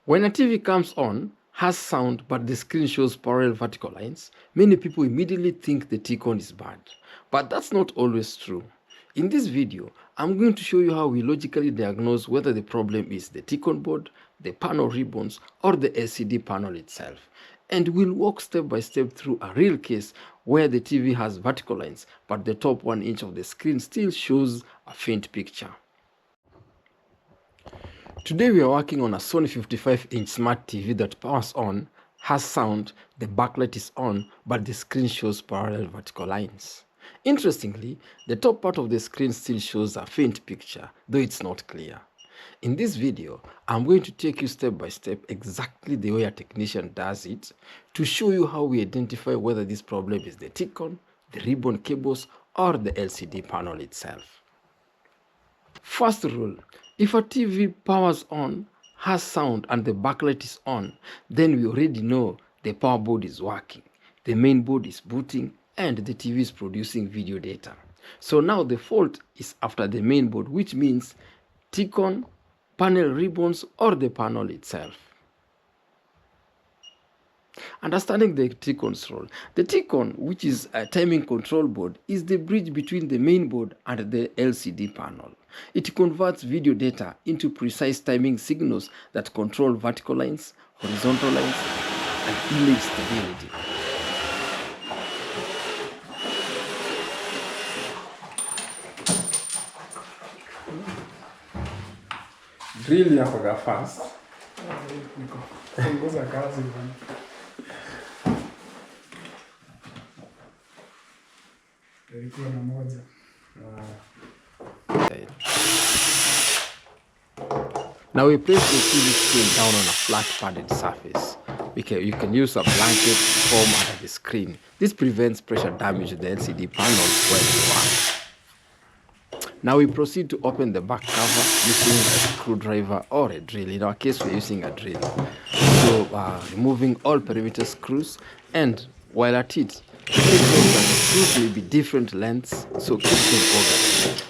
When a TV comes on, has sound, but the screen shows parallel vertical lines, many people immediately think the TCON is bad. But that's not always true. In this video, I'm going to show you how we logically diagnose whether the problem is the TCON board, the panel ribbons, or the LCD panel itself. And we'll walk step by step through a real case where the TV has vertical lines, but the top 1 inch of the screen still shows a faint picture. Today we are working on a Sony 55-inch smart TV that powers on, has sound, the backlight is on, but the screen shows parallel vertical lines. Interestingly, the top part of the screen still shows a faint picture, though it's not clear. In this video, I'm going to take you step by step exactly the way a technician does it to show you how we identify whether this problem is the TCON, the ribbon cables, or the LCD panel itself. First rule, if a TV powers on, has sound, and the backlight is on, then we already know the power board is working, the main board is booting, and the TV is producing video data. So now the fault is after the main board, which means TCON, panel ribbons, or the panel itself. Understanding the TCON's role. The TCON, which is a timing control board, is the bridge between the main board and the LCD panel. It converts video data into precise timing signals that control vertical lines, horizontal lines, and image stability. Drill yako fast. Punguza kazi bwana. Ilikuwa na moja. Now we place the TV screen down on a flat padded surface. You can use a blanket foam under the screen. This prevents pressure damage to the LCD panel when you work. Now we proceed to open the back cover using a screwdriver or a drill. In our case, we're using a drill. So removing all perimeter screws, and while at it, take note that the screws may be different lengths, so keep them organized.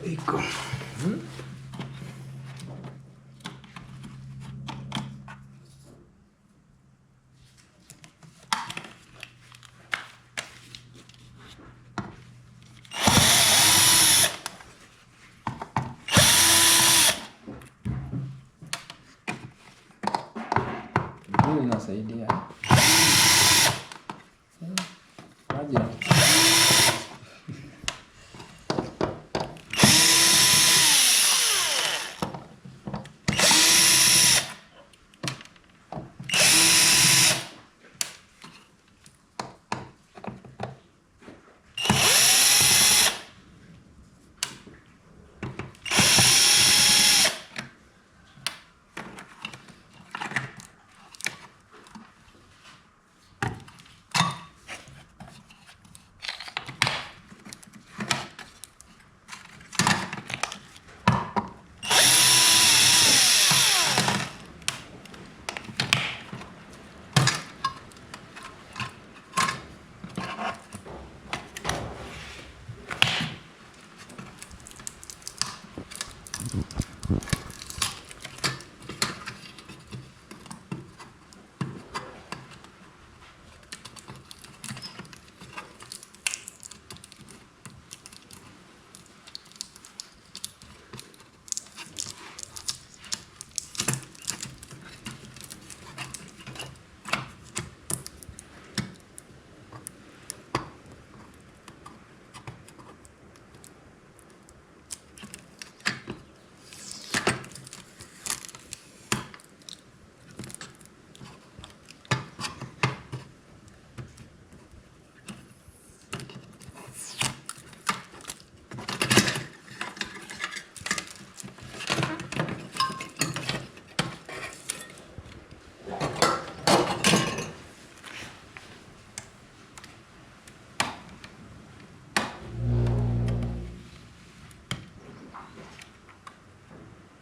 iko. Hii inasaidia. Aje.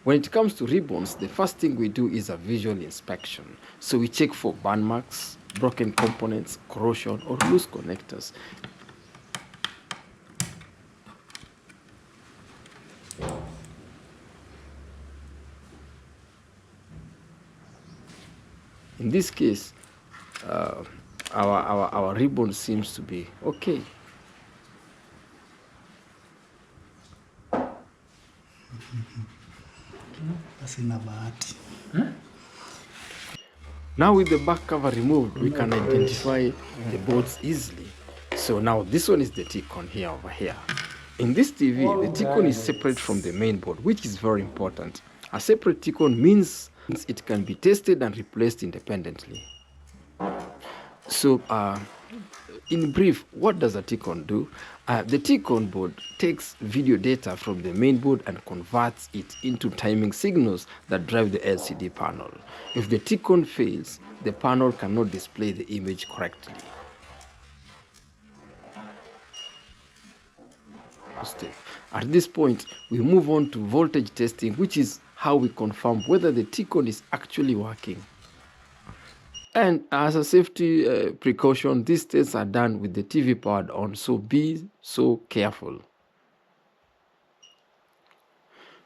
When it comes to ribbons, the first thing we do is a visual inspection. So we check for burn marks, broken components, corrosion, or loose connectors. In this case, our ribbon seems to be okay. Sina bahati. Now with the back cover removed, we can identify the boards easily. So now this one is the TCON here over here. In this TV, the TCON is separate from the main board, which is very important. A separate TCON means it can be tested and replaced independently. So in brief, what does a TCON do? The TCON board takes video data from the main board and converts it into timing signals that drive the LCD panel. If the TCON fails, the panel cannot display the image correctly. At this point, we move on to voltage testing, which is how we confirm whether the TCON is actually working. And as a safety precaution, these tests are done with the TV powered on, so be so careful.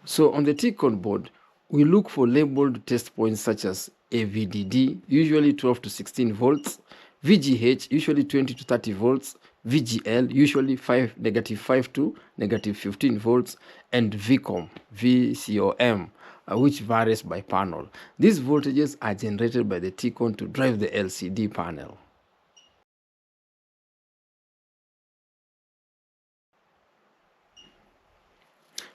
So on the TCON board, we look for labeled test points such as AVDD, usually 12 to 16 volts, VGH, usually 20 to 30 volts, VGL, usually -5 to -15 volts, and VCOM, which varies by panel. These voltages are generated by the TCON to drive the LCD panel.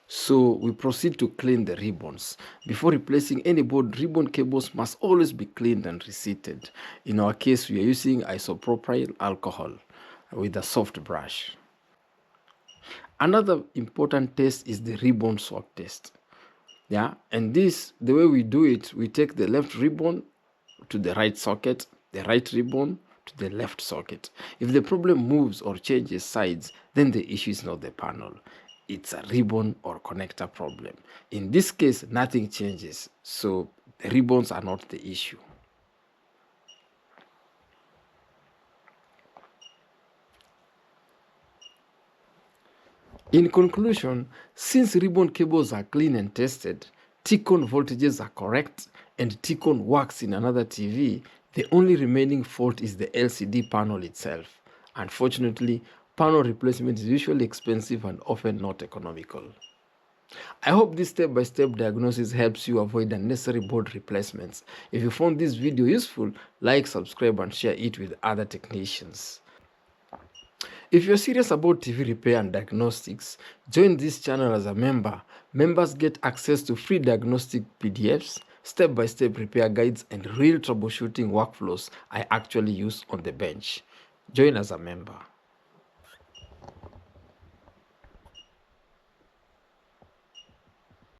So we proceed to clean the ribbons. Before replacing any board, ribbon cables must always be cleaned and reseated. In our case, we are using isopropyl alcohol with a soft brush. Another important test is the ribbon swap test. Yeah, and this, the way we do it, we take the left ribbon to the right socket, the right ribbon to the left socket. If the problem moves or changes sides, then the issue is not the panel. It's a ribbon or connector problem. In this case, nothing changes, so the ribbons are not the issue. In conclusion, since ribbon cables are clean and tested, TCON voltages are correct, and TCON works in another TV, the only remaining fault is the LCD panel itself. Unfortunately, panel replacement is usually expensive and often not economical. I hope this step-by-step diagnosis helps you avoid unnecessary board replacements. If you found this video useful, like, subscribe, and share it with other technicians. If you're serious about TV repair and diagnostics, join this channel as a member. Members get access to free diagnostic PDFs, step-by-step repair guides, and real troubleshooting workflows I actually use on the bench. Join as a member.